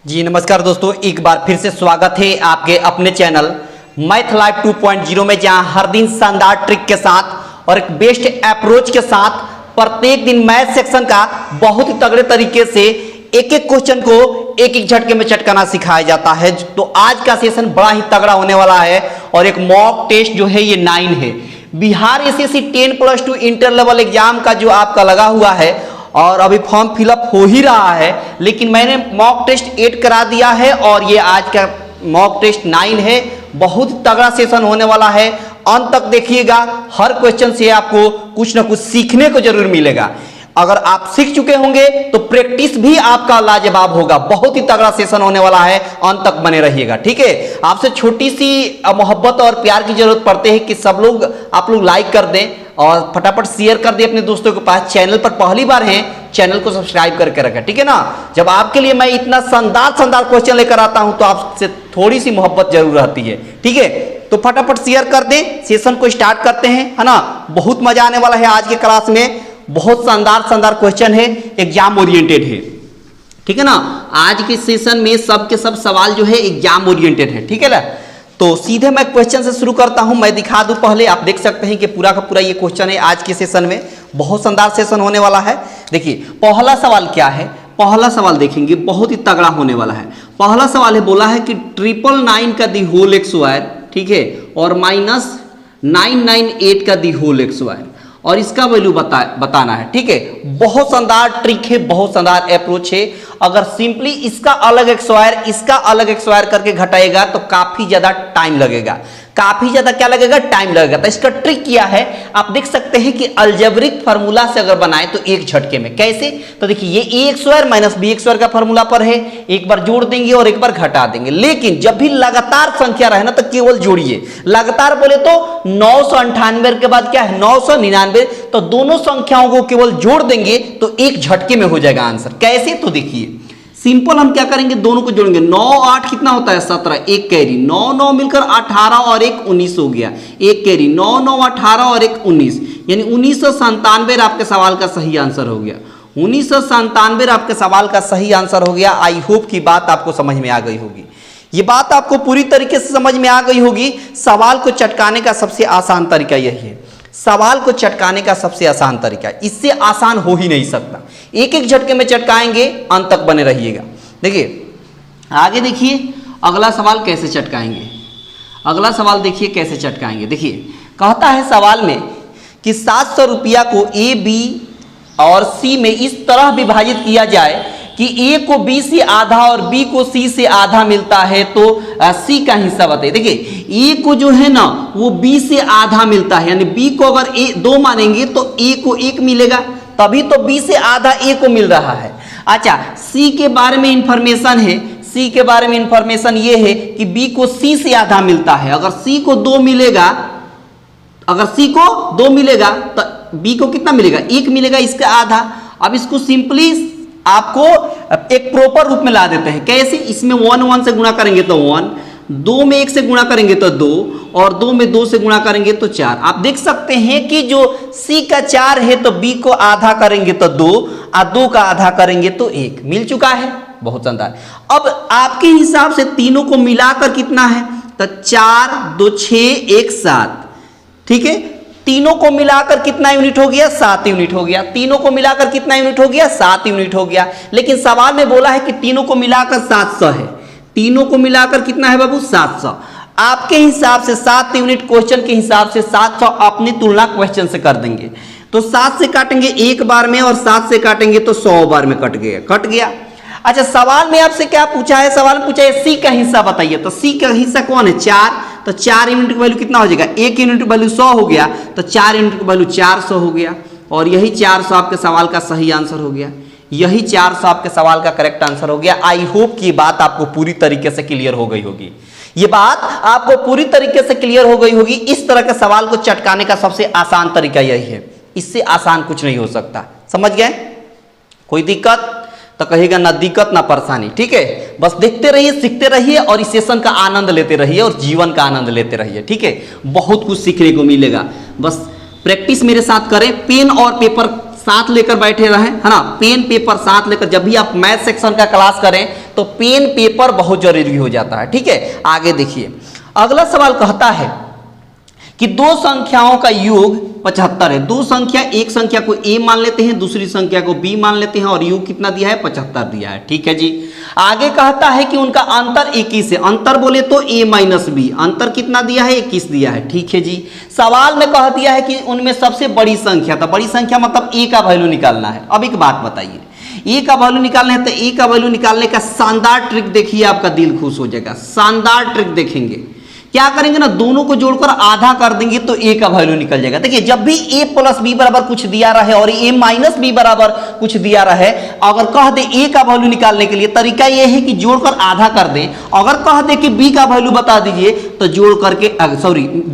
जी नमस्कार दोस्तों, एक बार फिर से स्वागत है आपके अपने चैनल मैथ लाइव 2.0 में, जहां हर दिन शानदार ट्रिक के साथ और एक बेस्ट अप्रोच के साथ प्रत्येक दिन मैथ सेक्शन का बहुत ही तगड़े तरीके से एक एक क्वेश्चन को एक एक झटके में चटकाना सिखाया जाता है। तो आज का सेशन बड़ा ही तगड़ा होने वाला है और एक मॉक टेस्ट जो है ये 9 है। Bihar SSC 10+2 inter level exam का जो आपका लगा हुआ है और अभी फॉर्म फिलअप हो ही रहा है, लेकिन मैंने मॉक टेस्ट 8 करा दिया है और ये आज का मॉक टेस्ट 9 है। बहुत तगड़ा सेशन होने वाला है, अंत तक देखिएगा। हर क्वेश्चन से आपको कुछ ना कुछ सीखने को जरूर मिलेगा। अगर आप सीख चुके होंगे तो प्रैक्टिस भी आपका लाजवाब होगा। बहुत ही तगड़ा सेशन होने वाला है, अंत तक बने रहिएगा, ठीक है। आपसे छोटी सी मोहब्बत और प्यार की जरूरत पड़ती है कि सब लोग आप लोग लाइक कर दें और फटाफट शेयर कर दें अपने दोस्तों के पास। चैनल पर पहली बार हैं, चैनल को सब्सक्राइब करके रखें, ठीक है ना। जब आपके लिए मैं इतना शानदार क्वेश्चन लेकर आता हूं तो आपसे थोड़ी सी मोहब्बत जरूर रहती है, ठीक है। तो फटाफट शेयर कर दें, सेशन को स्टार्ट करते हैं, है ना। बहुत मजा आने वाला है आज के क्लास में। बहुत शानदार क्वेश्चन है, एग्जाम ओरिएंटेड है, ठीक है ना। आज के सेशन में सब के सब सवाल जो है एग्जाम ओरिएंटेड है, ठीक है ना। तो सीधे मैं क्वेश्चन से शुरू करता हूं। मैं दिखा दूं पहले, आप देख सकते हैं कि पूरा का पूरा ये क्वेश्चन है आज के सेशन में। बहुत शानदार सेशन होने वाला है। देखिए पहला सवाल क्या है, पहला सवाल देखेंगे, बहुत ही तगड़ा होने वाला है। पहला सवाल है, बोला है कि 999 का दी होल एक्स स्क्वायर, ठीक है, और -998 का दी होल एक्स स्क्वायर, और इसका वैल्यू बताना है, ठीक है। बहुत शानदार ट्रिक है, बहुत शानदार अप्रोच है। अगर सिंपली इसका अलग एक स्क्वायर इसका अलग एक स्क्वायर करके घटाएगा तो काफी ज्यादा टाइम लगेगा, काफी ज्यादा क्या लगेगा, टाइम लगेगा। तो इसका ट्रिक किया है, आप देख सकते हैं कि अलजेब्रिक फार्मूला से अगर बनाए तो एक झटके में। कैसे, तो देखिए ये a x square minus b x square का फार्मूला पर है, एक बार जोड़ देंगे और एक बार घटा देंगे। लेकिन जब भी लगातार संख्या रहे ना तो केवल जोड़िए। लगातार बोले तो 998 के बाद क्या है 999, तो दोनों संख्याओं को केवल जोड़ देंगे तो एक झटके में हो जाएगा आंसर। कैसे, तो देखिए सिंपल हम क्या करेंगे, दोनों को जोड़ेंगे। 9 8 कितना होता है 17, एक कैरी, 9 9 मिलकर 18 और एक 19 हो गया, एक कैरी, 9 9 18 और एक 19, यानी 1997 आपके सवाल का सही आंसर हो गया। 1997 आपके सवाल का सही आंसर हो गया। आई होप की बात आपको समझ में आ गई होगी। ये बात आपको पूरी तरीके से समझ में आ गई होगी। सवाल को चटकाने का सबसे आसान तरीका यही है, सवाल को चटकाने का सबसे आसान तरीका, इससे आसान हो ही नहीं सकता। एक एक झटके में चटकाएंगे, अंत तक बने रहिएगा। देखिए आगे देखिए अगला सवाल कैसे चटकाएंगे। अगला सवाल देखिए कैसे चटकाएंगे। देखिए कहता है सवाल में कि 700 रुपया को ए, बी और सी में इस तरह विभाजित किया जाए कि ए को बी से आधा और बी को सी से आधा मिलता है, तो सी का हिस्सा बताइए। देखिए ए को जो है ना वो बी से आधा मिलता है, यानी बी को अगर ए 2 मानेंगे तो ए को 1 मिलेगा, तभी तो बी से आधा ए को मिल रहा है। अच्छा, सी के बारे में इंफॉर्मेशन है, सी के बारे में इंफॉर्मेशन ये है कि बी को सी से आधा मिलता है। अगर सी को 2 मिलेगा, अगर सी को 2 मिलेगा तो बी को कितना मिलेगा, 1 मिलेगा, इसका आधा। अब इसको सिंपली आपको एक प्रॉपर रूप में ला देते हैं। कैसे, इसमें 1 1 से गुणा करेंगे तो 1, 2 में 1 से गुणा करेंगे तो 2, और 2 में 2 से गुणा करेंगे तो 4। आप देख सकते हैं कि जो सी का 4 है तो बी को आधा करेंगे तो 2, और 2 का आधा करेंगे तो 1, मिल चुका है। बहुत शानदार। अब आपके हिसाब से तीनों को मिलाकर कितना है, तो 4 2 6 1 7, ठीक है। तीनों को मिलाकर कितना यूनिट हो गया, 7 यूनिट हो गया। तीनों को मिलाकर कितना यूनिट हो गया, 7 यूनिट हो गया। लेकिन सवाल में बोला है कि तीनों को मिलाकर 700 है। तीनों को मिलाकर कितना है बाबू, 700। आपके हिसाब से 7 यूनिट, क्वेश्चन के हिसाब से 700 अपनी तुलना क्वेश्चन से कर देंगे। तो 7 से काटेंगे एक बार में और 7 से काटेंगे तो 100 बार में कट गया। अच्छा, सवाल में आपसे क्या पूछा है, सवाल पूछा है सी का हिस्सा बताइए। तो सी का हिस्सा कौन है, 4, तो 4 यूनिट की वैल्यू कितना हो जाएगा, 1 यूनिट की वैल्यू 100 हो गया, तो 4 यूनिट की वैल्यू 400 हो गया, और यही 400 आपके सवाल का सही आंसर हो गया। यही 400 आपके सवाल का करेक्ट आंसर हो गया। आई होप की बात आपको पूरी तरीके से क्लियर हो गई होगी। ये बात आपको पूरी तरीके से क्लियर हो गई होगी। इस तरह के सवाल को चटकाने का सबसे आसान तरीका यही है, इससे आसान कुछ नहीं हो सकता। समझ गए, कोई दिक्कत तो कहेगा ना दिक्कत ना परेशानी, ठीक है। बस देखते रहिए, सीखते रहिए और इस सेशन का आनंद लेते रहिए और जीवन का आनंद लेते रहिए, ठीक है। बहुत कुछ सीखने को मिलेगा। बस प्रैक्टिस मेरे साथ करें, पेन और पेपर साथ लेकर बैठे रहें, है ना। पेन पेपर साथ लेकर जब भी आप मैथ सेक्शन का क्लास करें तो पेन पेपर बहुत जरूरी हो जाता है। ठीक है, आगे देखिए अगला सवाल कहता है कि दो संख्याओं का योग 75 है। दो संख्या, एक संख्या को a मान लेते हैं, दूसरी संख्या को b मान लेते हैं और योग कितना दिया है 75 दिया है। ठीक है जी, आगे कहता है कि उनका अंतर 21 है। अंतर बोले तो a माइनस बी, अंतर कितना दिया है 21 दिया है। ठीक है जी, सवाल में कह दिया है कि उनमें सबसे बड़ी संख्या, तो बड़ी संख्या मतलब a का वैल्यू निकालना है। अब एक बात बताइए, a का वैल्यू निकालना है तो a का वैल्यू निकालने का शानदार ट्रिक देखिए, आपका दिल खुश हो जाएगा। शानदार ट्रिक देखेंगे, क्या करेंगे ना, दोनों को जोड़कर आधा कर देंगे तो a का वैल्यू निकल जाएगा। देखिए जब भी a प्लस बी बराबर कुछ दिया रहे और a माइनस बी बराबर कुछ दिया रहे, अगर कह दे a का वैल्यू निकालने के लिए तरीका ये है कि जोड़कर आधा कर दें। अगर कह दे कि b का वैल्यू बता दीजिए तो जोड़ करके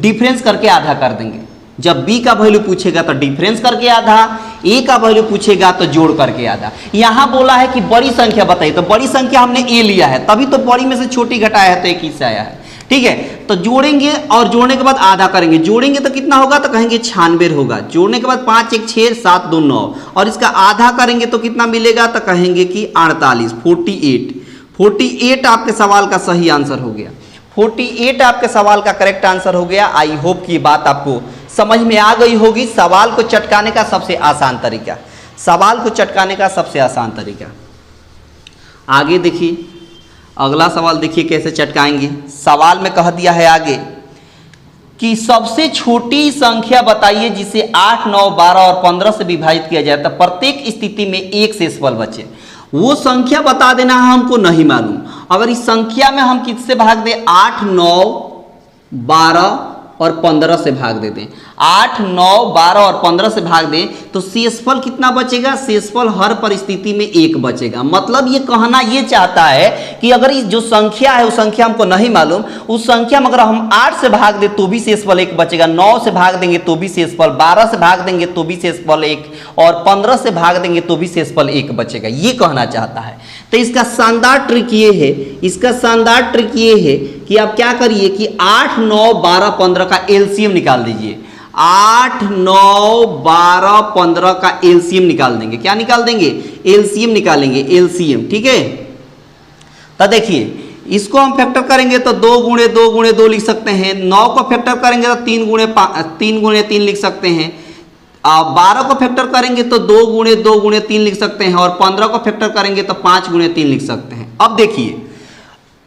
डिफरेंस करके आधा कर देंगे। जब b का वैल्यू पूछेगा तो डिफरेंस करके आधा, a का वैल्यू पूछेगा तो जोड़ करके आधा। यहां बोला है कि बड़ी संख्या बताइए, तो बड़ी संख्या हमने a लिया है, तभी तो बड़ी में से छोटी घटाया है तो 21 से आया है। ठीक है, तो जोड़ेंगे और जोड़ने के बाद आधा करेंगे। जोड़ेंगे तो कितना होगा, तो कहेंगे 96 होगा। जोड़ने के बाद 5 1 6 7 2 9 और इसका आधा करेंगे तो कितना मिलेगा, तो कहेंगे कि 48 48 आपके सवाल का सही आंसर हो गया। 48 आपके सवाल का करेक्ट आंसर हो गया। आई होप की बात आपको समझ में आ गई होगी। सवाल को चटकाने का सबसे आसान तरीका, सवाल को चटकाने का सबसे आसान तरीका। आगे देखिए अगला सवाल, देखिए कैसे चटकाएंगे। सवाल में कह दिया है आगे कि सबसे छोटी संख्या बताइए जिसे 8 9 12 और 15 से विभाजित किया जाए तो प्रत्येक स्थिति में एक शेषफल बचे। वो संख्या बता देना है, हमको नहीं मालूम। अगर इस संख्या में हम किससे भाग दें, 8 9 12 और 15 से भाग दे दें, 8 9 12 और 15 से भाग दें तो शेषफल कितना बचेगा, शेषफल हर परिस्थिति में एक बचेगा। मतलब ये कहना ये चाहता है कि अगर इस जो संख्या है उस संख्या हमको नहीं मालूम, उस संख्या में अगर हम 8 से भाग दें तो भी शेषफल एक बचेगा, 9 से भाग देंगे तो भी शेषफल, 12 से भाग देंगे तो भी शेषफल एक, और 15 से भाग देंगे तो भी शेषफल एक बचेगा, ये कहना चाहता है। तो इसका शानदार ट्रिक ये है, इसका शानदार ट्रिक ये है कि आप क्या करिए कि 8 9 12 15 का एलसीएम निकाल दीजिए। 8 9 12 15 का एलसीएम निकाल देंगे। क्या निकाल देंगे, एलसीएम निकालेंगे, एलसीएम। ठीक है, तो देखिए इसको हम फैक्टर करेंगे तो 2 गुणे 2 गुणे 2 लिख सकते हैं। 9 को फैक्टर करेंगे तो 3 गुणे 3 लिख सकते हैं। 12 को फैक्टर करेंगे तो 2 गुणे 3 लिख सकते हैं, और 15 को फैक्टर करेंगे तो 5 गुणे 3 लिख सकते हैं। अब देखिए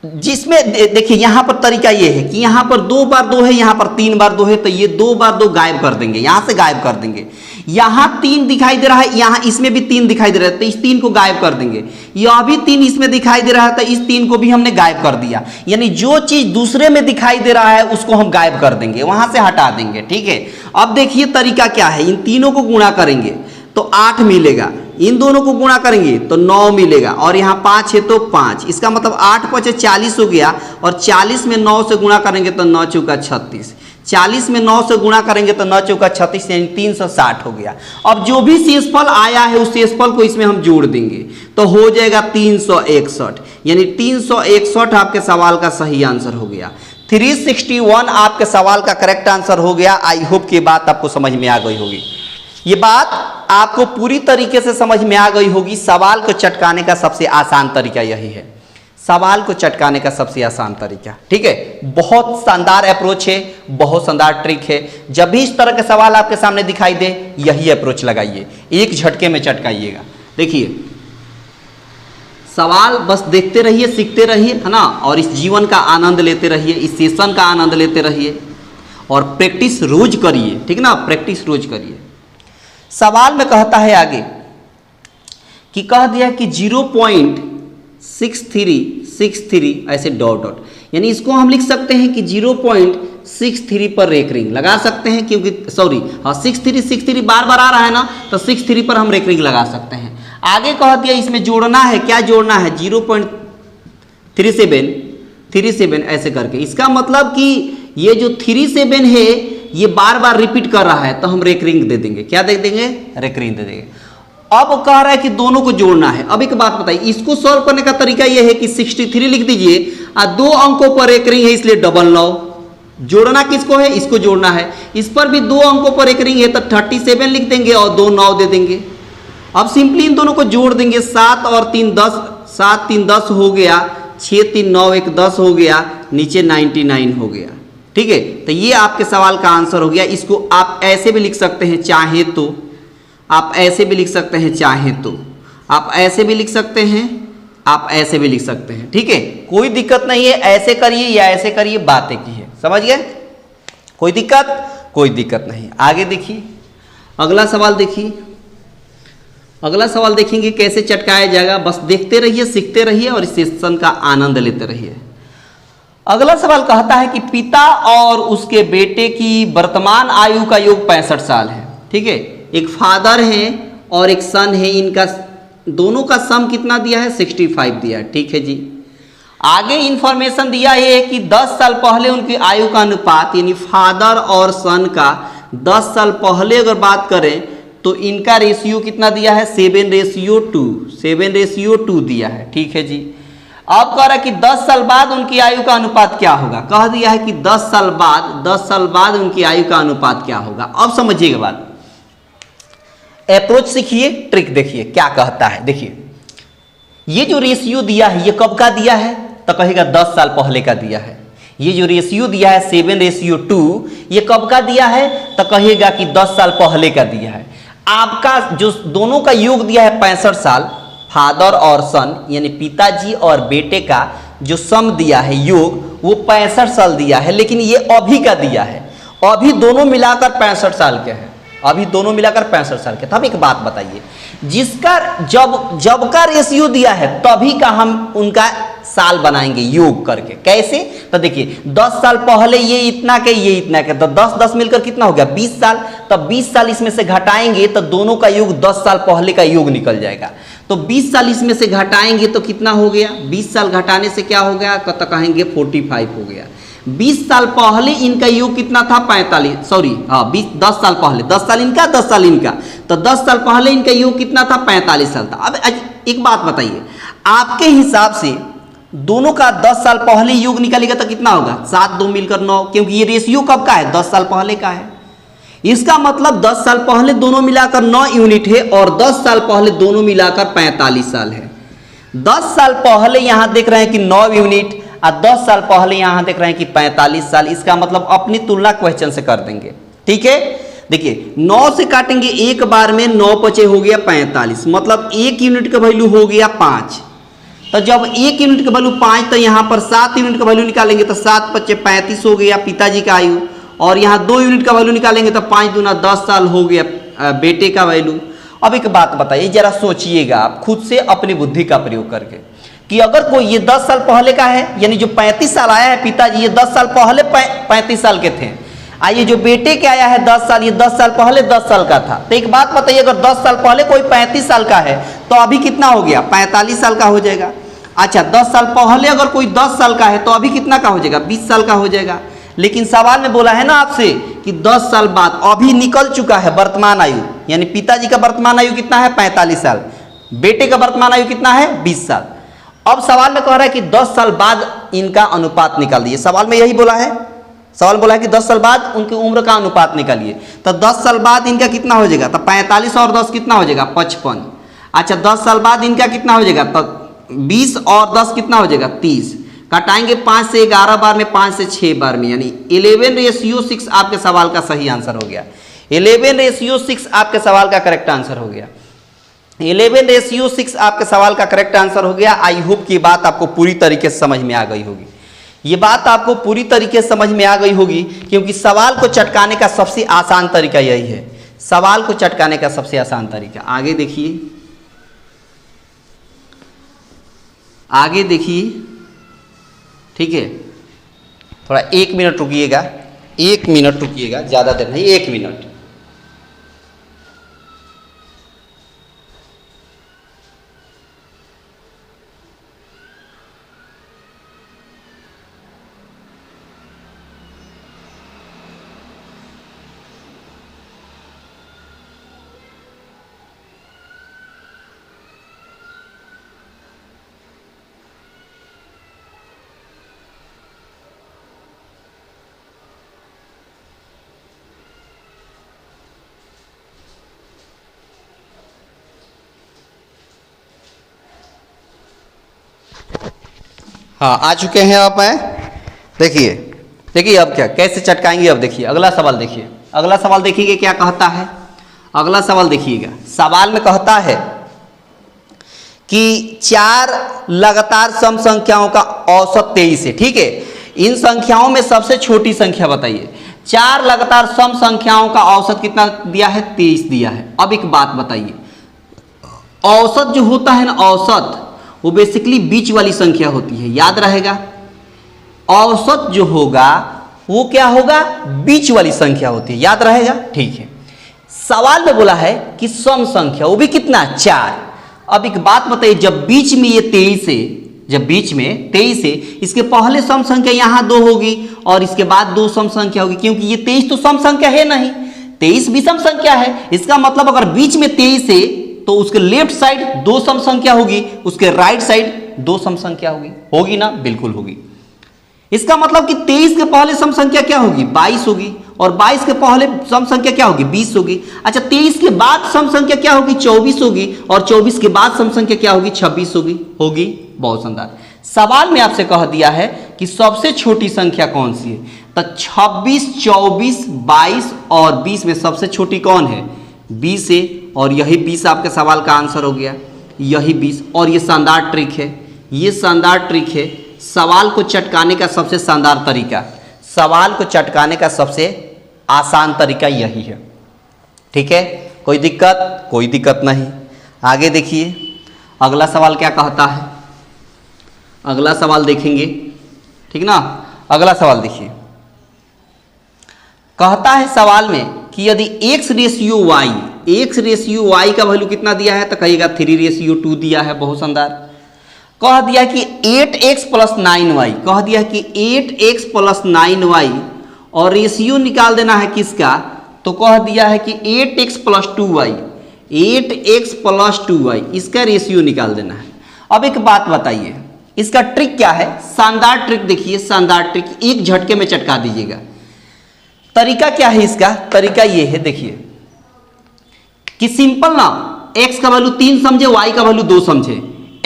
जिसमें देखिए यहां पर तरीका ये है कि यहां पर 2 बार 2 है, यहां पर 3 बार 2 है, तो ये 2 बार 2 गायब कर देंगे, यहां से गायब कर देंगे। यहां 3 दिखाई दे रहा है, यहां इसमें भी 3 दिखाई दे रहा है, तो इस 3 को गायब कर देंगे। यह भी 3 इसमें दिखाई दे रहा है, तो इस 3 को भी हमने गायब कर दिया। यानी जो चीज दूसरे में दिखाई दे रहा है उसको हम गायब कर देंगे, वहां से हटा देंगे। ठीक है, अब देखिए तरीका क्या है, इन तीनों को गुणा करेंगे तो 8 मिलेगा, इन दोनों को गुणा करेंगे तो 9 मिलेगा, और यहाँ 5 है तो 5। इसका मतलब 8 5 40 हो गया, और 40 में 9 से गुणा करेंगे तो 9 चौका 36। 40 में 9 से गुणा करेंगे तो 9 चौका 36 यानी 360 हो गया। अब जो भी शेषफल आया है उस शेषफल को इसमें हम जोड़ देंगे तो हो जाएगा 361, यानी 361 आपके सवाल का सही आंसर हो गया। 361 आपके सवाल का करेक्ट आंसर हो गया। आई होप की बात आपको समझ में आ गई होगी। ये बात आपको पूरी तरीके से समझ में आ गई होगी। सवाल को चटकाने का सबसे आसान तरीका यही है, सवाल को चटकाने का सबसे आसान तरीका। ठीक है, बहुत शानदार अप्रोच है, बहुत शानदार ट्रिक है। जब भी इस तरह के सवाल आपके सामने दिखाई दे यही अप्रोच लगाइए, एक झटके में चटकाइएगा। देखिए सवाल बस देखते रहिए, सीखते रहिए, है ना, और इस जीवन का आनंद लेते रहिए, इस सेशन का आनंद लेते रहिए, और प्रैक्टिस रोज करिए। ठीक ना, प्रैक्टिस रोज करिए। सवाल में कहता है आगे कि कह दिया कि 0.6363 ऐसे डॉट डॉट, यानी इसको हम लिख सकते हैं कि 0.63 पर रेक रिंग लगा सकते हैं, क्योंकि 6363 बार बार आ रहा है ना, तो 63 पर हम रेक रिंग लगा सकते हैं। आगे कह दिया इसमें जोड़ना है, क्या जोड़ना है, 0.37 ऐसे करके। इसका मतलब कि ये जो 37 है ये बार बार रिपीट कर रहा है, तो हम रेक रिंग दे देंगे। क्या दे देंगे, रेक रिंग दे देंगे। अब कह रहा है कि दोनों को जोड़ना है। अब एक बात बताइए, इसको सॉल्व करने का तरीका यह है कि 63 लिख दीजिए, और 2 अंकों पर रेक रिंग है इसलिए 99। जोड़ना किसको है, इसको जोड़ना है। इस पर भी 2 अंकों पर रेक रिंग है तो 37 लिख देंगे और 2 9 दे देंगे। अब सिंपली इन दोनों को जोड़ देंगे, 7 और 3 10, 7 3 10 हो गया, 6 3 9 1 10 हो गया, नीचे 99 हो गया। ठीक है, तो ये आपके सवाल का आंसर हो गया। इसको आप ऐसे भी लिख सकते हैं चाहे तो, आप ऐसे भी लिख सकते हैं चाहे तो, आप ऐसे भी लिख सकते हैं, आप ऐसे भी लिख सकते हैं। ठीक है, कोई दिक्कत नहीं है, ऐसे करिए या ऐसे करिए, बात एक ही है। समझ गए? कोई दिक्कत? कोई दिक्कत नहीं। आगे देखिए, अगला सवाल देखिए। अगला सवाल देखेंगे कैसे चटकाया जाएगा। बस देखते रहिए, सीखते रहिए और इस सेशन का आनंद लेते रहिए। अगला सवाल कहता है कि पिता और उसके बेटे की वर्तमान आयु का योग 65 साल है। ठीक है, एक फादर है और एक सन है, इनका दोनों का सम कितना दिया है? 65 दिया है। ठीक है जी। आगे इंफॉर्मेशन दिया है कि 10 साल पहले उनकी आयु का अनुपात, यानी फादर और सन का 10 साल पहले अगर बात करें तो इनका रेशियो कितना दिया है? 7:2, 7:2 दिया है। ठीक है जी। अब कह रहा है कि 10 साल बाद उनकी आयु का अनुपात क्या होगा। कह दिया है कि 10 साल बाद उनकी आयु का अनुपात क्या होगा। अब समझिएगा बात, अप्रोच सीखिए, ट्रिक देखिए क्या कहता है। देखिए, ये जो रेशियो दिया है ये कब का दिया है? तो कहेगा 10 साल पहले का दिया है। ये जो रेशियो दिया है 7:2, ये कब का दिया है? तो कहेगा कि 10 साल पहले का दिया है। आपका जो दोनों का योग दिया है 65 साल, फादर और सन यानी पिताजी और बेटे का जो सम दिया है योग, वो 65 साल दिया है, लेकिन ये अभी का दिया है। अभी दोनों मिलाकर 65 साल के हैं, अभी दोनों मिलाकर 65 साल के। तब एक बात बताइए, जिसका जब का रेशियो दिया है तभी का हम उनका साल बनाएंगे योग करके। कैसे? तो देखिए 10 साल पहले ये इतना के, ये इतना के, तो 10 10 मिलकर कितना हो गया? 20 साल। तब 20 साल इसमें से घटाएंगे तो दोनों का योग 10 साल पहले का योग निकल जाएगा। तो 20 साल इसमें से घटाएंगे तो कितना हो गया? 20 साल घटाने से क्या हो गया? तो कहेंगे 45 हो गया। 20 साल पहले इनका योग कितना था? 45, सॉरी हाँ 10 साल पहले, 10 साल इनका 10 साल इनका, तो 10 साल पहले इनका योग कितना था? 45 साल था। अब एक बात बताइए, आपके हिसाब से दोनों का 10 साल पहले योग निकलेगा तो कितना होगा? 7 2 मिलकर 9, क्योंकि ये रेशियो कब का है? 10 साल पहले का है। इसका मतलब 10 साल पहले दोनों मिलाकर 9 यूनिट है और 10 साल पहले दोनों मिलाकर 45 साल है। 10 साल पहले यहां देख रहे हैं कि 9 यूनिट और 10 साल पहले यहां देख रहे हैं कि 45 साल। इसका मतलब अपनी तुलना क्वेश्चन से कर देंगे। ठीक है, देखिए 9 से काटेंगे एक बार में, 9 पचे हो गया 45, मतलब 1 यूनिट का वैल्यू हो गया 5। तो जब 1 यूनिट का वैल्यू 5, तो यहाँ पर 7 यूनिट का वैल्यू निकालेंगे तो 7 पच्चे 35 हो गया पिताजी का आयु, और यहाँ 2 यूनिट का वैल्यू निकालेंगे तो 5 दूना 10 साल हो गया बेटे का वैल्यू। अब एक बात बताइए, जरा सोचिएगा आप खुद से अपनी बुद्धि का प्रयोग करके, कि अगर कोई ये 10 साल पहले का है, यानी जो 35 साल आया है पिताजी, ये 10 साल पहले 35 साल के थे। आइए जो बेटे के आया है 10 साल, ये 10 साल पहले 10 साल का था। तो एक बात बताइए, अगर 10 साल पहले कोई 35 साल का है तो अभी कितना हो गया? 45 साल का हो जाएगा। अच्छा 10 साल पहले अगर कोई 10 साल का है तो अभी कितना का हो जाएगा? 20 साल का हो जाएगा। लेकिन सवाल में बोला है ना आपसे कि 10 साल बाद, अभी निकल चुका है वर्तमान आयु, यानी पिताजी का वर्तमान आयु कितना है? 45 साल। बेटे का वर्तमान आयु कितना है? 20 साल। अब सवाल में कह रहा है कि 10 साल बाद इनका अनुपात निकाल दिए। सवाल में यही बोला है, सवाल बोला है कि 10 साल बाद उनकी उम्र का अनुपात निकालिए। तो 10 साल बाद इनका कितना हो जाएगा? तो 45 और 10 कितना हो जाएगा? 55। अच्छा 10 साल बाद इनका कितना हो जाएगा? तो 20 और 10 कितना हो जाएगा? 30। कटाएंगे 5 से 11 बार में, 5 से 6 बार में, यानी 11:6 आपके सवाल का सही आंसर हो गया। 11:6 आपके सवाल का करेक्ट आंसर हो गया। 11:6 आपके सवाल का करेक्ट आंसर हो गया। आई होप की बात आपको पूरी तरीके से समझ में आ गई होगी। ये बात आपको पूरी तरीके से समझ में आ गई होगी, क्योंकि सवाल को चटकाने का सबसे आसान तरीका यही है। सवाल को चटकाने का सबसे आसान तरीका। आगे देखिए, आगे देखिए। ठीक है, थोड़ा 1 मिनट रुकिएगा, 1 मिनट रुकिएगा, ज़्यादा देर नहीं, 1 मिनट। हाँ आ चुके हैं आप हैं। देखिए देखिए अब क्या कैसे चटकाएंगे। अब देखिए अगला सवाल देखिए, अगला सवाल देखिए क्या कहता है। अगला सवाल देखिएगा, सवाल में कहता है कि 4 लगातार सम संख्याओं का औसत 23 है। ठीक है, इन संख्याओं में सबसे छोटी संख्या बताइए। 4 लगातार सम संख्याओं का औसत कितना दिया है? 23 दिया है। अब एक बात बताइए, औसत जो होता है ना, औसत वो बेसिकली बीच वाली संख्या होती है, याद रहेगा। औसत जो होगा वो क्या होगा? बीच वाली संख्या होती है, याद रहेगा। ठीक है, सवाल में बोला है कि सम संख्या, वो भी कितना? 4। अब एक बात बताइए, जब बीच में ये 23 है, जब बीच में 23 है, इसके पहले सम संख्या यहां 2 होगी और इसके बाद 2 सम संख्या होगी, क्योंकि ये 23 तो सम संख्या है नहीं, 23 भी सम संख्या है। इसका मतलब अगर बीच में 23 है तो उसके लेफ्ट साइड 2 सम संख्या होगी, उसके राइट साइड 2 सम संख्या होगी। होगी ना? बिल्कुल होगी। इसका मतलब कि 23 के पहले सम संख्या क्या होगी? 22 होगी, और 22 के पहले सम संख्या क्या होगी? 20 होगी। अच्छा, 23 के बाद सम संख्या क्या होगी? 24 होगी, और 24 के बाद सम संख्या क्या होगी? 26 होगी। बहुत शानदार। सवाल में आपसे कह दिया है कि सबसे छोटी संख्या कौन सी है, तो 26, 24, 22 और 20 में सबसे छोटी कौन है? 20 है, और यही 20 आपके सवाल का आंसर हो गया, यही 20। और ये शानदार ट्रिक है, ये शानदार ट्रिक है, सवाल को चटकाने का सबसे शानदार तरीका, सवाल को चटकाने का सबसे आसान तरीका यही है। ठीक है, कोई दिक्कत? कोई दिक्कत नहीं। आगे देखिए अगला सवाल क्या कहता है, अगला सवाल देखेंगे। ठीक ना, अगला सवाल देखिए, कहता है सवाल में कि यदि x रेशियो y का वैल्यू कितना दिया है, तो कहिएगा 3:2 दिया है। बहुत शानदार। कह दिया कि 8x + 9y, कह दिया कि 8x + 9y, और रेशियो निकाल देना है किसका, तो कह दिया है कि 8x + 2y, 8x + 2y, इसका रेशियो निकाल देना है। अब एक बात बताइए, इसका ट्रिक क्या है? शानदार ट्रिक देखिए, शानदार ट्रिक, एक झटके में चटका दीजिएगा। तरीका क्या है इसका? तरीका ये है, देखिए कि सिंपल ना, x का वैल्यू 3 समझे, y का वैल्यू 2 समझे।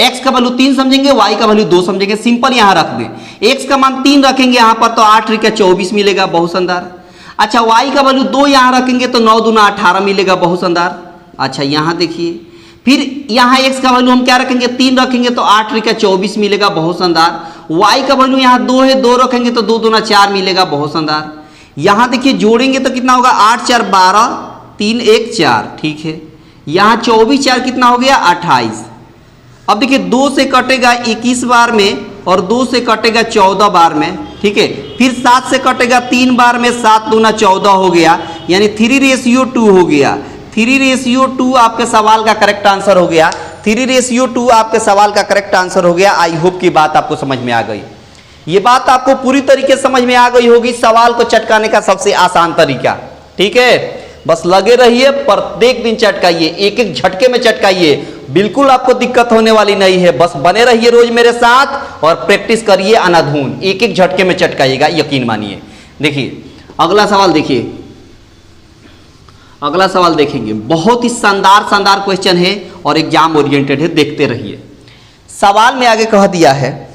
x का वैल्यू 3 समझेंगे, y का वैल्यू 2 समझेंगे। सिंपल यहां रख दें, x का मान 3 रखेंगे यहां पर तो 8 × 24 मिलेगा। बहुत शानदार। अच्छा, y का वैल्यू 2 यहां रखेंगे तो 9 दूना 18 मिलेगा। बहुत शानदार। अच्छा, यहां देखिए, फिर यहां x का वैल्यू हम क्या रखेंगे? 3 रखेंगे तो 8 × 24 मिलेगा। बहुत शानदार। y का वैल्यू यहां 2 है, 2 रखेंगे तो 2 दूना 4 मिलेगा। बहुत शानदार। यहां देखिए जोड़ेंगे तो कितना होगा? 8 × 4 = 12, 3 × 1 = 4। ठीक है, यहां 24 4 कितना हो गया? 28। अब देखिए 2 से कटेगा 21 बार में, और 2 से कटेगा 14 बार में। ठीक है, फिर 7 से कटेगा 3 बार में, 7 दूना 14 हो गया, यानी 3:2 हो गया। 3:2 आपके सवाल का करेक्ट आंसर हो गया। 3:2 आपके सवाल का करेक्ट आंसर हो गया। आई होप की बात आपको समझ में आ गई। ये बात आपको पूरी तरीके से समझ में आ गई होगी, सवाल को चटकाने का सबसे आसान तरीका। ठीक है, बस लगे रहिए, प्रत्येक दिन चटकाइए, एक एक झटके में चटकाइए, बिल्कुल आपको दिक्कत होने वाली नहीं है। बस बने रहिए रोज मेरे साथ और प्रैक्टिस करिए अनाधून, एक एक झटके में चटकाइएगा, यकीन मानिए। देखिए अगला सवाल देखिए, अगला सवाल देखेंगे। बहुत ही शानदार शानदार क्वेश्चन है और एग्जाम ओरिएंटेड है, देखते रहिए। सवाल में आगे कह दिया है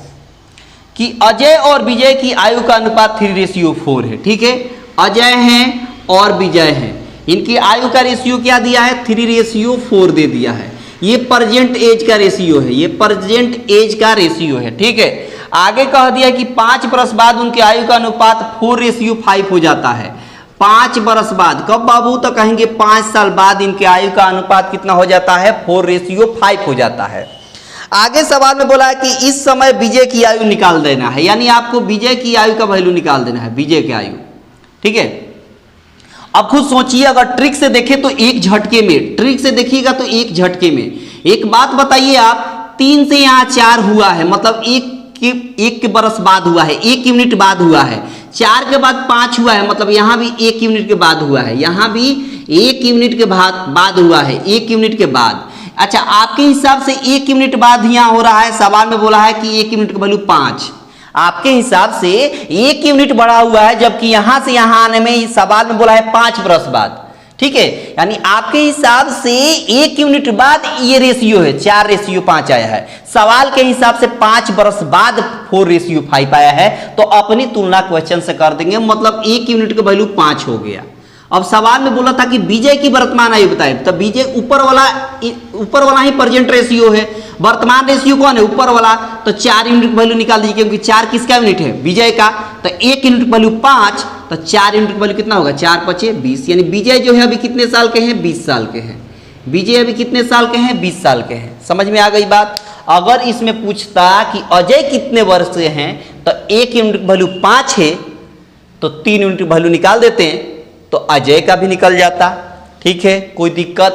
कि अजय और विजय की आयु का अनुपात 3:4 है। ठीक है, अजय हैं और विजय हैं, इनकी आयु का रेशियो क्या दिया है? 3:4 दे दिया है। ये प्रेजेंट एज का रेशियो है, ये प्रेजेंट एज का रेशियो है। ठीक है, आगे कह दिया कि 5 बरस बाद उनकी आयु का अनुपात 4:5 हो जाता है। 5 बरस बाद, कब बाबू? तो कहेंगे 5 साल बाद इनके आयु का अनुपात कितना हो जाता है? 4:5 हो जाता है। आगे सवाल में बोला है कि इस समय विजय की आयु निकाल देना है, यानी आपको विजय की आयु का वैल्यू निकाल देना है, विजय की आयु। ठीक है, अब खुद सोचिए, अगर ट्रिक से देखें तो एक झटके में, ट्रिक से देखिएगा तो एक झटके में। एक बात बताइए आप, 3 से यहाँ 4 हुआ है, मतलब एक बरस बाद हुआ है, 1 यूनिट बाद हुआ है। 4 के बाद 5 हुआ है, मतलब यहाँ भी 1 यूनिट के बाद हुआ है, यहाँ भी 1 यूनिट के बाद हुआ है, 1 यूनिट के बाद। अच्छा, आपके हिसाब से 1 यूनिट बाद यहाँ हो रहा है, सवाल में बोला है कि 1 यूनिट का वैल्यू 5, आपके हिसाब से 1 यूनिट बढ़ा हुआ है, जबकि यहां से यहां आने में सवाल में बोला है 5 बरस बाद। ठीक है, यानी आपके हिसाब से 1 यूनिट बाद ये रेशियो है 4:5 आया है, सवाल के हिसाब से 5 वर्ष बाद 4:5 आया है, तो अपनी तुलना क्वेश्चन से कर देंगे, मतलब 1 यूनिट का वैल्यू 5 हो गया। अब सवाल में बोला था कि विजय की वर्तमान आयु बताए, तो विजय ऊपर वाला ही प्रेजेंट रेशियो है, वर्तमान रेशियो कौन है ऊपर वाला, तो 4 यूनिट वैल्यू निकाल दीजिए, क्योंकि 4 किसका यूनिट है, विजय का, तो 1 यूनिट वैल्यू 5, तो 4 यूनिट वैल्यू कितना होगा, 4 × 5 = 20, यानी विजय जो है अभी कितने साल के हैं, 20 साल के हैं, विजय अभी कितने साल के हैं, 20 साल के हैं। समझ में आ गई बात। अगर इसमें पूछता कि अजय कितने वर्ष के हैं, तो 1 यूनिट वैल्यू 5 है, तो 3 यूनिट वैल्यू निकाल देते हैं, तो अजय का भी निकल जाता। ठीक है, कोई दिक्कत,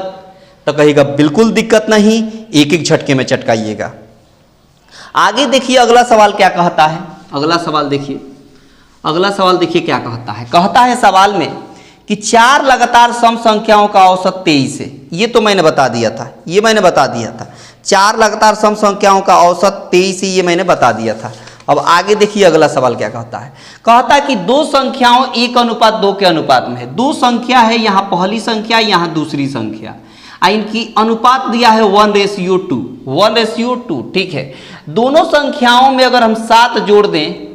तो कहेगा बिल्कुल दिक्कत नहीं, एक एक झटके में चटकाइएगा। आगे देखिए अगला सवाल क्या कहता है, अगला सवाल देखिए, अगला सवाल देखिए क्या कहता है। कहता है सवाल में कि 4 लगातार सम संख्याओं का औसत 23 है, ये तो मैंने बता दिया था, ये मैंने बता दिया था, 4 लगातार सम संख्याओं का औसत 23 है, ये मैंने बता दिया था। अब आगे देखिए अगला सवाल क्या कहता है। कहता है कि 2 संख्याओं 1:2 के अनुपात में है, 2 संख्या है, यहाँ पहली संख्या, यहाँ दूसरी संख्या, इनकी अनुपात दिया है 1:2, 1:2। ठीक है, दोनों संख्याओं में अगर हम 7 जोड़ दें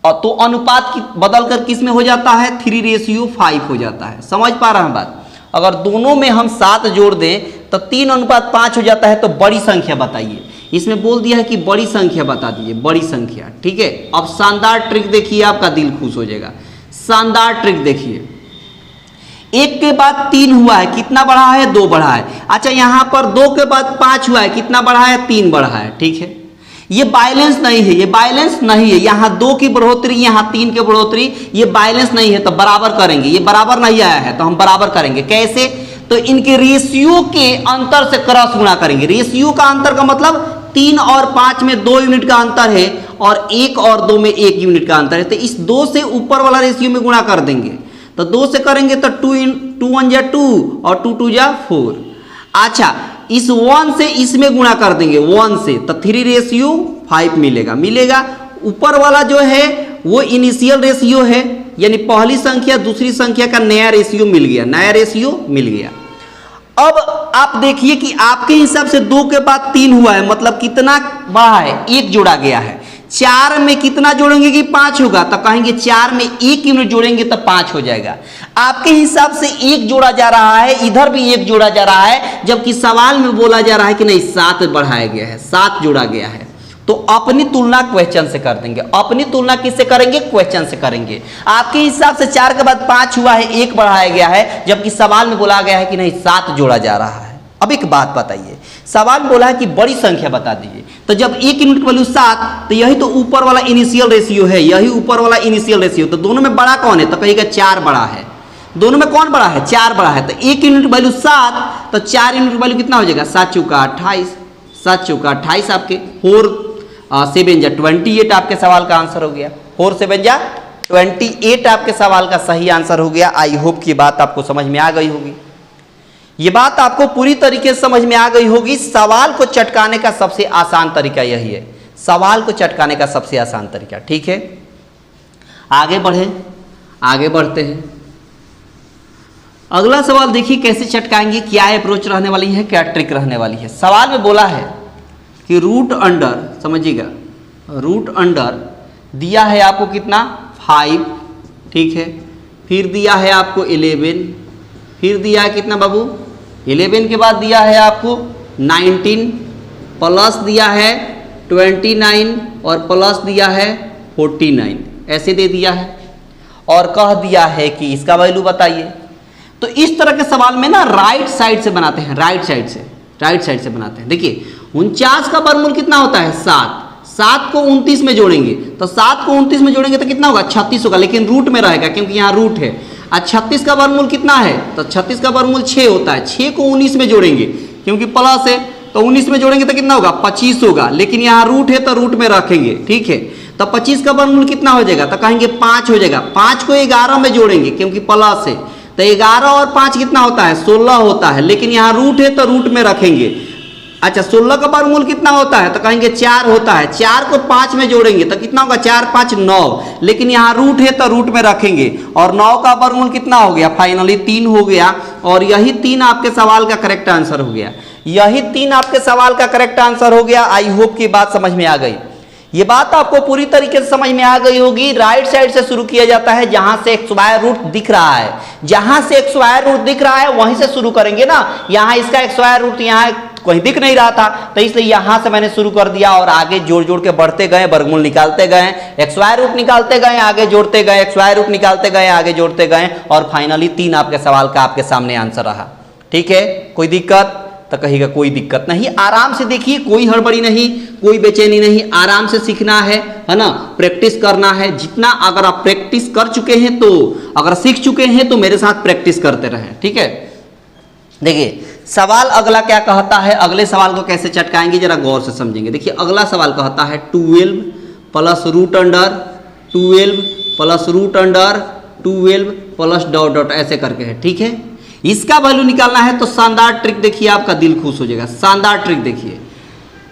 तो अनुपात की बदल कर किस में हो जाता है, 3:5 हो जाता है। समझ पा रहे हैं बात। अगर दोनों में हम 7 जोड़ दें तो 3:5 हो जाता है, तो बड़ी संख्या बताइए। इसमें बोल दिया है कि बड़ी संख्या बता दीजिए, बड़ी संख्या। ठीक है, अब शानदार ट्रिक देखिए, आपका दिल खुश हो जाएगा। शानदार ट्रिक देखिए, 1 के बाद 3 हुआ है, कितना बढ़ा है, 2 बढ़ा है। अच्छा, यहां पर 2 के बाद 5 हुआ है, कितना बढ़ा है, 3 बढ़ा है। ठीक है, ये बैलेंस नहीं है, ये बैलेंस नहीं है, यहां 2 की बढ़ोतरी, यहां 3 की बढ़ोतरी, ये बैलेंस नहीं है, तो बराबर करेंगे। ये बराबर नहीं आया है तो हम बराबर करेंगे। कैसे, तो इनके रेशियो के अंतर से क्रॉस गुणा करेंगे। रेशियो का अंतर का मतलब 3 और 5 में 2 यूनिट का अंतर है, और 1 और 2 में 1 यूनिट का अंतर है, तो इस 2 से ऊपर वाला रेशियो में गुणा कर देंगे। तो 2 से करेंगे तो 2 1 = 2 और 2 2 = 4। अच्छा, इस 1 से इसमें गुणा कर देंगे, 1 से, तो 3:5 मिलेगा। ऊपर वाला जो है वो इनिशियल रेशियो है, यानी पहली संख्या दूसरी संख्या का नया रेशियो मिल गया, नया रेशियो मिल गया। अब आप देखिए कि आपके हिसाब से 2 के बाद 3 हुआ है, मतलब कितना बढ़ा है, 1 जोड़ा गया है। 4 में कितना जोड़ेंगे कि 5 होगा, तो कहेंगे 4 में 1 यूनिट जोड़ेंगे तो 5 हो जाएगा। आपके हिसाब से 1 जोड़ा जा रहा है, इधर भी 1 जोड़ा जा रहा है, जबकि सवाल में बोला जा रहा है कि नहीं 7 बढ़ाया गया है, 7 जोड़ा गया है। तो अपनी तुलना क्वेश्चन से कर देंगे। अपनी तुलना किससे करेंगे, क्वेश्चन से करेंगे। आपके हिसाब से 4 के बाद 5 हुआ है, 1 बढ़ाया गया है, जबकि सवाल में बोला गया है कि नहीं 7 जोड़ा जा रहा है। अब एक बात बताइए, सवाल में बोला है कि बड़ी संख्या बता दीजिए, तो जब 1 यूनिट वैल्यू 7, तो यही तो ऊपर वाला इनिशियल रेशियो है, यही ऊपर वाला इनिशियल रेशियो, तो दोनों में बड़ा कौन है, तो कहिएगा 4 बड़ा है। दोनों में कौन बड़ा है, 4 बड़ा है। तो 1 यूनिट वैल्यू 7, तो 4 यूनिट वैल्यू कितना हो जाएगा, 7 × 28, 7 × 28 आपके 4 7 = 28 आपके सवाल का आंसर हो गया। 4 7 = 28 आपके सवाल का सही आंसर हो गया। आई होप की बात आपको समझ में आ गई होगी। ये बात आपको पूरी तरीके से समझ में आ गई होगी। सवाल को चटकाने का सबसे आसान तरीका यही है, सवाल को चटकाने का सबसे आसान तरीका। ठीक है, आगे बढ़े, आगे बढ़ते हैं। अगला सवाल देखिए कैसे चटकाएंगे, क्या अप्रोच रहने वाली है, क्या ट्रिक रहने वाली है। सवाल में बोला है कि रूट अंडर, समझिएगा, रूट अंडर दिया है आपको कितना 5, ठीक है, फिर दिया है आपको 11, फिर दिया है कितना बाबू 11 के बाद दिया है आपको 19, प्लस दिया है 29 और प्लस दिया है 49, ऐसे दे दिया है, और कह दिया है कि इसका वैल्यू बताइए। तो इस तरह के सवाल में ना राइट साइड से बनाते हैं, राइट साइड से बनाते हैं। देखिए 49 का वर्गमूल कितना होता है 7, 7 को 29 में जोड़ेंगे, तो 7 को 29 में जोड़ेंगे तो कितना होगा 36 होगा, लेकिन रूट में रहेगा क्योंकि यहाँ रूट है। और 36 का वर्गमूल कितना है, तो 36 का वर्गमूल 6 होता है, 6 को 19 में जोड़ेंगे क्योंकि प्लस है, तो 19 में जोड़ेंगे तो कितना होगा 25 होगा, लेकिन यहाँ रूट है तो रूट में रखेंगे, ठीक है। तो 25 का वर्गमूल कितना हो जाएगा, तो कहेंगे 5 हो जाएगा। 5 को 11 में जोड़ेंगे क्योंकि प्लस है, तो 11 और 5 कितना होता है 16 होता है, लेकिन यहाँ रूट है तो रूट में रखेंगे। अच्छा 16 का वर्गमूल कितना होता है, तो कहेंगे 4 होता है। 4 को 5 में जोड़ेंगे तो कितना होगा, 4 5 9, लेकिन यहाँ रूट है तो रूट में रखेंगे, और 9 का वर्गमूल कितना हो गया, फाइनली 3 हो गया। और यही 3 आपके सवाल का करेक्ट आंसर हो गया। यही 3 आपके सवाल का करेक्ट आंसर हो गया। आई होप की बात समझ में आ गई। ये बात आपको पूरी तरीके से समझ में आ गई होगी। राइट साइड से शुरू किया जाता है, जहां से एक स्क्वायर रूट दिख रहा है, जहां से एक स्क्वायर रूट दिख रहा है वहीं से शुरू करेंगे ना। यहां इसका एक स्क्वायर रूट यहाँ कहीं दिख नहीं रहा था, तो इसलिए यहां से मैंने शुरू कर दिया और आगे जोड़ जोड़ के बढ़ते गए, वर्गमूल निकालते गए, एक स्क्वायर रूट निकालते गए, आगे जोड़ते गए, एक स्क्वायर रूट निकालते गए, आगे जोड़ते गए, और फाइनली 3 आपके सवाल का आपके सामने आंसर रहा। ठीक है, कोई दिक्कत, तो कहिएगा कोई दिक्कत नहीं। आराम से देखिए, कोई हड़बड़ी नहीं, कोई बेचैनी नहीं, आराम से सीखना है ना, प्रैक्टिस करना है। जितना अगर आप प्रैक्टिस कर चुके हैं, तो अगर सीख चुके हैं तो मेरे साथ प्रैक्टिस करते रहें। ठीक है, देखिए सवाल अगला क्या कहता है, अगले सवाल को कैसे चटकाएंगे जरा गौर से समझेंगे। देखिए अगला सवाल कहता है 12 plus root under 12 plus root under 12 plus dot dot ऐसे करके है। ठीक है, इसका वैल्यू निकालना है, तो शानदार ट्रिक देखिए, आपका दिल खुश हो जाएगा। शानदार ट्रिक देखिए,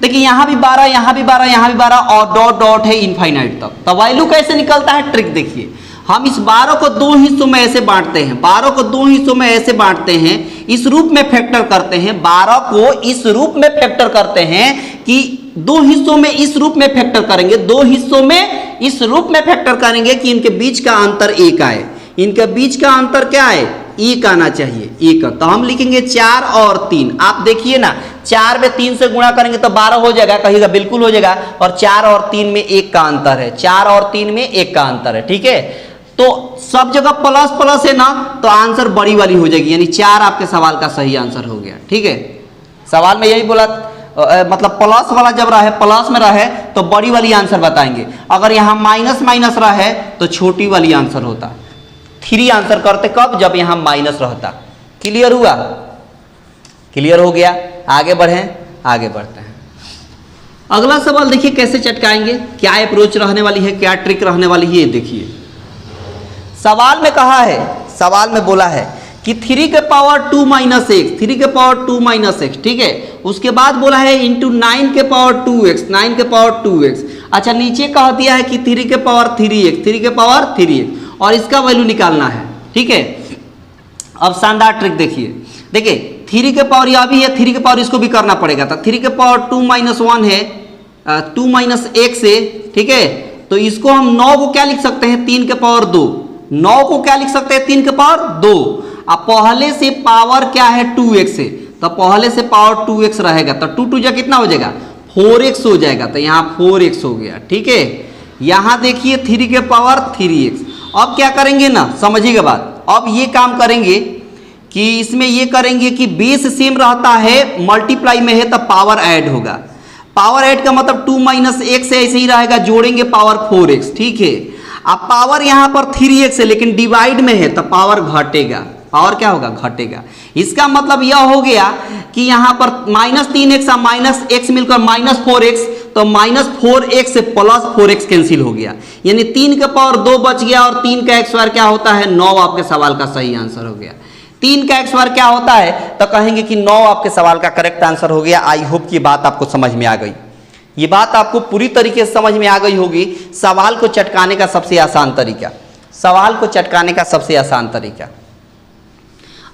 देखिए यहाँ भी 12, यहाँ भी 12, यहाँ भी 12, और डॉट डॉट है इनफाइनाइट तक। तो वैल्यू कैसे निकलता है, ट्रिक देखिए। हम इस 12 को 2 हिस्सों में ऐसे बांटते हैं, 12 को 2 हिस्सों में ऐसे बांटते हैं, इस रूप में फैक्टर करते हैं। 12 को इस रूप में फैक्टर करते हैं कि 2 हिस्सों में इस रूप में फैक्टर करेंगे, 2 हिस्सों में इस रूप में फैक्टर करेंगे कि इनके बीच का अंतर 1 आए। इनके बीच का अंतर क्या है, 1 आना चाहिए, 1। तो हम लिखेंगे 4 और 3। आप देखिए ना, 4 में 3 से गुणा करेंगे तो 12 हो जाएगा, कहिएगा बिल्कुल हो जाएगा। और 4 और 3 में 1 का अंतर है, 4 और 3 में 1 का अंतर है। ठीक है, तो सब जगह प्लस प्लस है ना, तो आंसर बड़ी वाली हो जाएगी, यानी 4 आपके सवाल का सही आंसर हो गया। ठीक है, सवाल में यही बोला, मतलब प्लस वाला जब रहे, प्लस में रहे तो बड़ी वाली आंसर बताएंगे। अगर यहाँ माइनस माइनस रहे तो छोटी वाली आंसर होता। 3 आंसर करते कब, जब यहाँ माइनस रहता। क्लियर हुआ, क्लियर हो गया। आगे बढ़ें, आगे बढ़ते हैं। अगला सवाल देखिए कैसे चटकाएंगे, क्या अप्रोच रहने वाली है, क्या ट्रिक रहने वाली है, ये देखिए। सवाल में कहा है, सवाल में बोला है कि 3 के पावर 2 माइनस एक्स, 3 के पावर 2 माइनस एक्स। ठीक है, उसके बाद बोला है इंटू 9 के पावर 2x, 9 के पावर 2x। अच्छा, नीचे कह दिया है कि 3 के पावर 3x, 3 के पावर 3x, और इसका वैल्यू निकालना है। ठीक है, अब शानदार ट्रिक देखिए। देखिए 3 के पावर यह भी है, 3 के पावर इसको भी करना पड़ेगा। तो 3 के पावर 2 माइनस 1 है, 2 माइनस एक्स है। ठीक है, तो इसको हम 9 को क्या लिख सकते हैं, 3 के पावर 2। 9 को क्या लिख सकते हैं, 3 के पावर 2। अब पहले से पावर क्या है, 2x है, तो पहले से पावर 2x रहेगा, तो 2 2 कितना हो जाएगा, 4x हो जाएगा। तो यहाँ 4x हो गया। ठीक है, यहाँ देखिए 3 के पावर 3x। अब क्या करेंगे ना, समझिएगा बात। अब ये काम करेंगे कि इसमें ये करेंगे कि बेस सेम रहता है, मल्टीप्लाई में है तो पावर ऐड होगा। पावर ऐड का मतलब 2 माइनस एक्स ऐसे ही रहेगा, जोड़ेंगे पावर 4x। ठीक है, अब पावर यहाँ पर 3x है, लेकिन डिवाइड में है तो पावर घटेगा। पावर क्या होगा, घटेगा। इसका मतलब यह हो गया कि यहाँ पर माइनस 3x और माइनस x मिलकर माइनस 4x, तो माइनस 4x से प्लस 4x कैंसिल हो गया, यानी 3 के पावर 2 बच गया, और 3 का x स्क्वायर क्या होता है, 9 आपके सवाल का सही आंसर हो गया। 3 का x स्क्वायर क्या होता है, तो कहेंगे कि 9 आपके सवाल का करेक्ट आंसर हो गया। आई होप की बात आपको समझ में आ गई। ये बात आपको पूरी तरीके से समझ में आ गई होगी। सवाल को चटकाने का सबसे आसान तरीका, सवाल को चटकाने का सबसे आसान तरीका।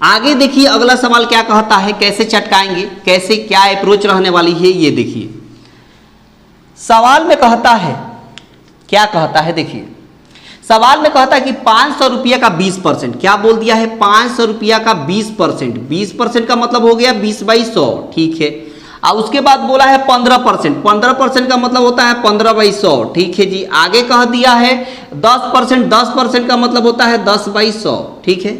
आगे देखिए अगला सवाल क्या कहता है, कैसे चटकाएंगे, कैसे क्या अप्रोच रहने वाली है, ये देखिए। सवाल में कहता है, क्या कहता है, देखिए सवाल में कहता है कि 500 रुपया का 20%, क्या बोल दिया है, 500 रुपया का 20%। 20% का मतलब हो गया 20/100। ठीक है, और उसके बाद बोला है 15%, 15% का मतलब होता है 15/100। ठीक है जी, आगे कह दिया है 10%, 10% का मतलब होता है 10/100। ठीक है,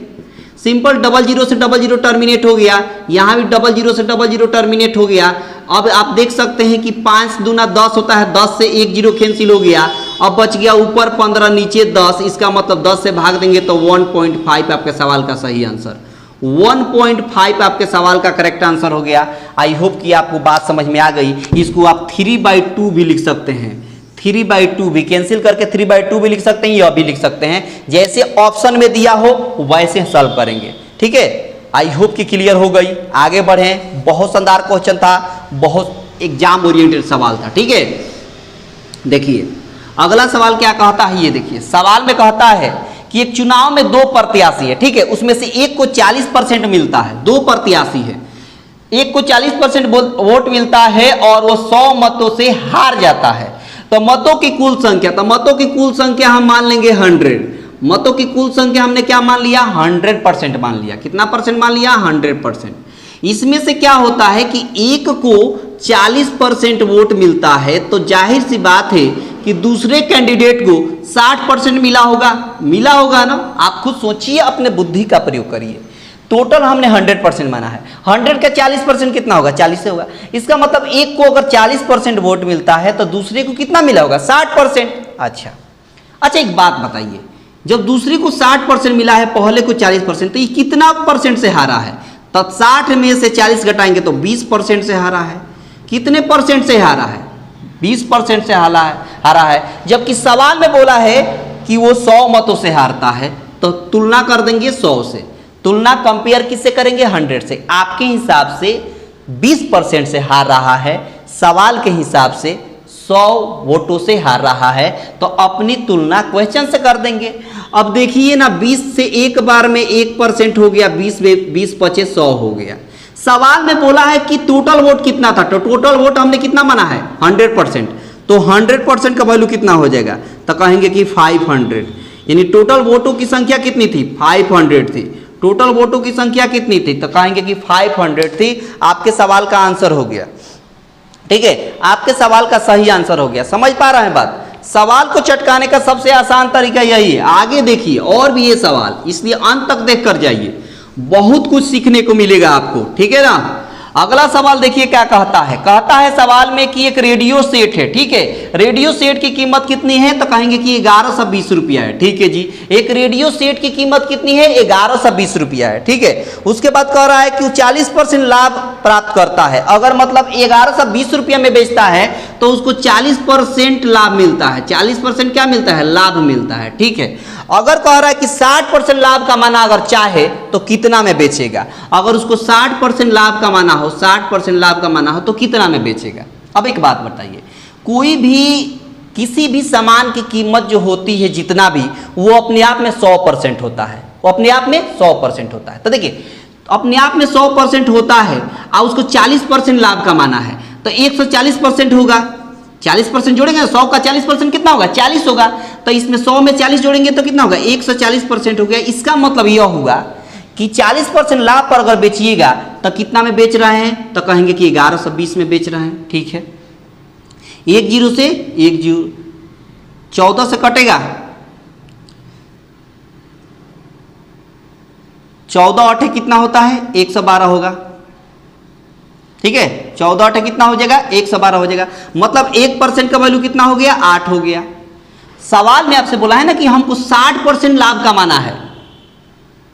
सिंपल, डबल जीरो से डबल जीरो टर्मिनेट हो गया, यहाँ भी डबल जीरो से डबल जीरो टर्मिनेट हो गया। अब आप देख सकते हैं कि 5 दूना 10 होता है, 10 से 1 जीरो कैंसिल हो गया। अब बच गया ऊपर 15 नीचे 10, इसका मतलब 10 से भाग देंगे तो 1.5 आपके सवाल का सही आंसर, 1.5 आपके सवाल का करेक्ट आंसर हो गया। आई होप कि आपको बात समझ में आ गई। इसको आप 3/2 भी लिख सकते हैं, 3/2 भी कैंसिल करके 3/2 भी लिख सकते हैं, यह भी लिख सकते हैं। जैसे ऑप्शन में दिया हो वैसे सॉल्व करेंगे। ठीक है, आई होप कि क्लियर हो गई। आगे बढ़े, बहुत शानदार क्वेश्चन था, बहुत एग्जाम ओरिएंटेड सवाल था। ठीक है, देखिए अगला सवाल क्या कहता है, ये देखिए सवाल में कहता है कि एक चुनाव में दो प्रत्याशी है, ठीक है, उसमें से एक को 40% मिलता है, दो प्रत्याशी है, एक को 40% वोट मिलता है और वो 100 मतों से हार जाता है। तो मतों की कुल संख्या, तो मतों की कुल संख्या हम मान लेंगे 100, मतों की कुल संख्या हमने क्या मान लिया, 100% मान लिया। कितना परसेंट मान लिया, 100%। इसमें से क्या होता है कि एक को 40% वोट मिलता है, तो जाहिर सी बात है कि दूसरे कैंडिडेट को 60% मिला होगा ना। आप खुद सोचिए, अपने बुद्धि का प्रयोग करिए। टोटल हमने 100% माना है, 100 का 40% कितना होगा, 40 से होगा। इसका मतलब एक को अगर 40% वोट मिलता है तो दूसरे को कितना मिला होगा, 60%। अच्छा एक बात बताइए, जब दूसरे को 60% मिला है, पहले को 40%, तो ये कितना परसेंट से हारा है? तब 60 में से 40 घटाएंगे तो 20% से हारा है। कितने परसेंट से हारा है, 20% से हारा है। जबकि सवाल में बोला है कि वो 100 मतों से हारता है, तो तुलना कर देंगे 100 से। तुलना कंपेयर किससे करेंगे, 100 से। आपके हिसाब से 20% से हार रहा है, सवाल के हिसाब से 100 वोटों से हार रहा है, तो अपनी तुलना क्वेश्चन से कर देंगे। अब देखिए ना, 20 से एक बार में 1% हो गया, 20 पचे 100 हो गया। सवाल में बोला है कि टोटल वोट कितना था, तो टोटल वोट हमने कितना माना है, 100%। तो 100% का वैल्यू कितना हो जाएगा, तो कहेंगे कि 500, यानी टोटल वोटों की संख्या कितनी थी, 500 थी। टोटल वोटों की संख्या कितनी थी, तो कहेंगे कि 500 थी। आपके सवाल का आंसर हो गया। ठीक है, आपके सवाल का सही आंसर हो गया। समझ पा रहे हैं बात? सवाल को चटकाने का सबसे आसान तरीका यही है। आगे देखिए और भी ये सवाल, इसलिए अंत तक देख कर जाइए, बहुत कुछ सीखने को मिलेगा आपको। ठीक है ना। अगला सवाल देखिए क्या कहता है सवाल में कि एक रेडियो सेट है। ठीक है, रेडियो सेट की कीमत कितनी है, तो कहेंगे कि 1120 रुपया है। ठीक है जी, एक रेडियो सेट की कीमत कितनी है, 1120 रुपया है। ठीक है, उसके बाद कह रहा है कि 40% लाभ प्राप्त करता है। अगर मतलब 1120 रुपया में बेचता है तो उसको 40% लाभ मिलता है। 40% क्या मिलता है, लाभ मिलता है। ठीक है, अगर कह रहा है कि 60% लाभ कमाना अगर चाहे तो कितना में बेचेगा। अगर उसको 60% लाभ कमाना हो, 60% लाभ कमाना हो तो कितना में बेचेगा। अब एक बात बताइए, कोई भी किसी भी सामान की कीमत जो होती है जितना भी, वो अपने आप में 100% होता है, वो अपने आप में 100% होता है। तो देखिए अपने आप में 100% होता है और उसको 40% लाभ कमाना है, तो 140% होगा। 40% जोड़ेंगे, 100 का 40% कितना होगा, 40 होगा। तो इसमें 100 में 40 जोड़ेंगे तो कितना होगा, 140% हो गया। इसका मतलब यह होगा कि 40% लाभ पर अगर बेचिएगा तो कितना में बेच रहे हैं, तो कहेंगे कि 1120 में बेच रहे हैं। ठीक है, 1 जीरो से 1 जीरो 14 से कटेगा, 14 8 कितना होता है, 112 होगा। ठीक है, 14 8 कितना हो जाएगा, 112 हो जाएगा। मतलब 1% का वैल्यू कितना हो गया, 8 हो गया। सवाल में आपसे बोला है ना कि हमको 60% लाभ कमाना है,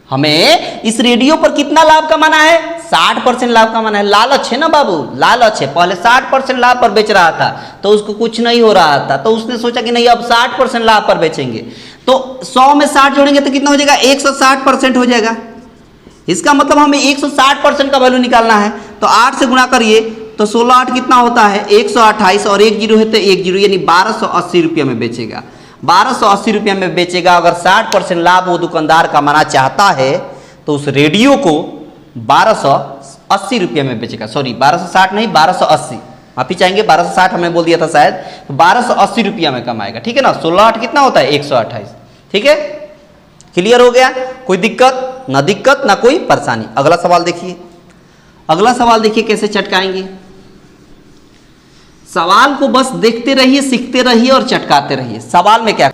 हमें इस रेडियो पर कितना लाभ कमाना है, 60% लाभ कमाना है। लालच है ना बाबू, लालच है। पहले 60% लाभ पर बेच रहा था तो उसको कुछ नहीं हो रहा था, तो उसने सोचा कि नहीं अब 60% लाभ पर बेचेंगे। तो 100 में 60 जोड़ेंगे तो कितना हो जाएगा, 160% हो जाएगा। इसका मतलब हमें 160% का वैल्यू निकालना है, तो 8 से गुणा करिए तो 16 8 कितना होता है, 128, और 1 जीरो है तो 1 जीरो, यानी 1280 रुपया में बेचेगा। 1280 रुपया में बेचेगा। अगर 60% लाभ वो दुकानदार कमाना चाहता है तो उस रेडियो को 1280 रुपया में बेचेगा। सॉरी 1260 नहीं, 1280, माफी चाहेंगे, 1260 हमने बोल दिया था शायद, तो 1280 रुपया में कमाएगा। ठीक है ना। 16 8 कितना होता है, 128। ठीक है, क्लियर हो गया। कोई दिक्कत ना, दिक्कत ना कोई परेशानी। अगला सवाल देखिए, अगला सवाल देखिए कैसे चटकाएंगे। सवाल को बस देखते रहिए, सीखते रहिए और चटकाते रहिए। सवाल में क्या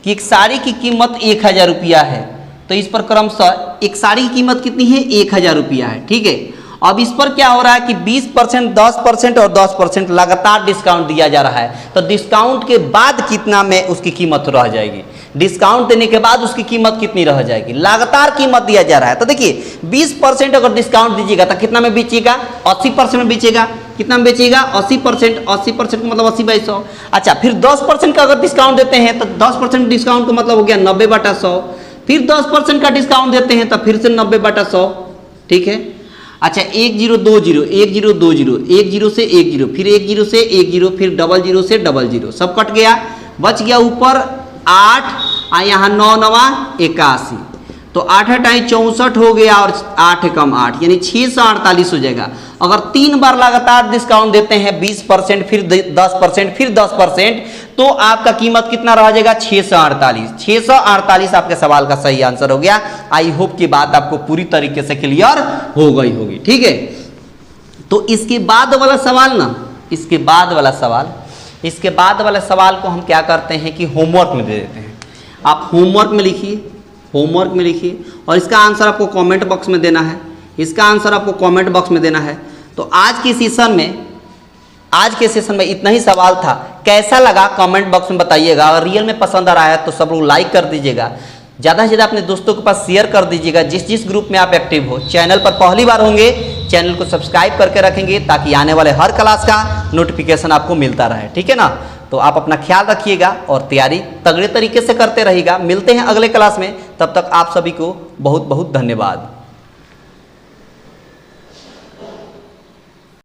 कि एक साड़ी की कीमत 1000 रुपया है, तो इस पर क्रमशः एक साड़ी की कीमत कितनी है, 1000 रुपया है। ठीक है, अब इस पर क्या हो रहा है कि 20%, 10% और 10% लगातार डिस्काउंट दिया जा रहा है। तो डिस्काउंट के बाद कितना में उसकी कीमत रह जाएगी, डिस्काउंट देने के बाद उसकी कीमत कितनी रह जाएगी, लगातार कीमत दिया जा रहा है। तो देखिए 20% अगर डिस्काउंट दीजिएगा तो कितना में बेचिएगा, 80% में बेचेगा। कितना में बेचिएगा, 80%। 80% मतलब 80/100। अच्छा, फिर 10% का अगर डिस्काउंट देते हैं तो 10% डिस्काउंट का मतलब हो गया 90/100। फिर 10% का डिस्काउंट देते हैं तो फिर से 90/100। ठीक है। अच्छा 1 0 2 0 1 0 2 0 1 0 से 1 0 फिर 1 0 से 1 0 फिर 0 0 से 0 0 सब कट गया, बच गया ऊपर 8 और यहाँ 9 9 81 तो 8 8 64 हो गया और 8 कम 8 यानी 648 हो जाएगा। अगर 3 बार लगातार डिस्काउंट देते हैं 20% फिर 10% फिर 10% तो आपका कीमत कितना रह जाएगा 648। 648 आपके सवाल का सही आंसर हो गया। आई होप की बात आपको पूरी तरीके से क्लियर हो गई होगी, ठीक है। तो इसके बाद वाला सवाल ना, इसके बाद वाला सवाल को हम क्या करते हैं कि होमवर्क में दे देते हैं। आप होमवर्क में लिखिए और इसका आंसर आपको कमेंट बॉक्स में देना है, इसका आंसर आपको कमेंट बॉक्स में देना है। तो आज के सेशन में इतना ही सवाल था। कैसा लगा कमेंट बॉक्स में बताइएगा। अगर रियल में पसंद आ रहा है तो सब लोग लाइक कर दीजिएगा, ज़्यादा से ज़्यादा अपने दोस्तों के पास शेयर कर दीजिएगा। जिस ग्रुप में आप एक्टिव हो, चैनल पर पहली बार होंगे चैनल को सब्सक्राइब करके रखेंगे ताकि आने वाले हर क्लास का नोटिफिकेशन आपको मिलता रहे, ठीक है ना। तो आप अपना ख्याल रखिएगा और तैयारी तगड़े तरीके से करते रहिएगा। मिलते हैं अगले क्लास में, तब तक आप सभी को बहुत बहुत धन्यवाद।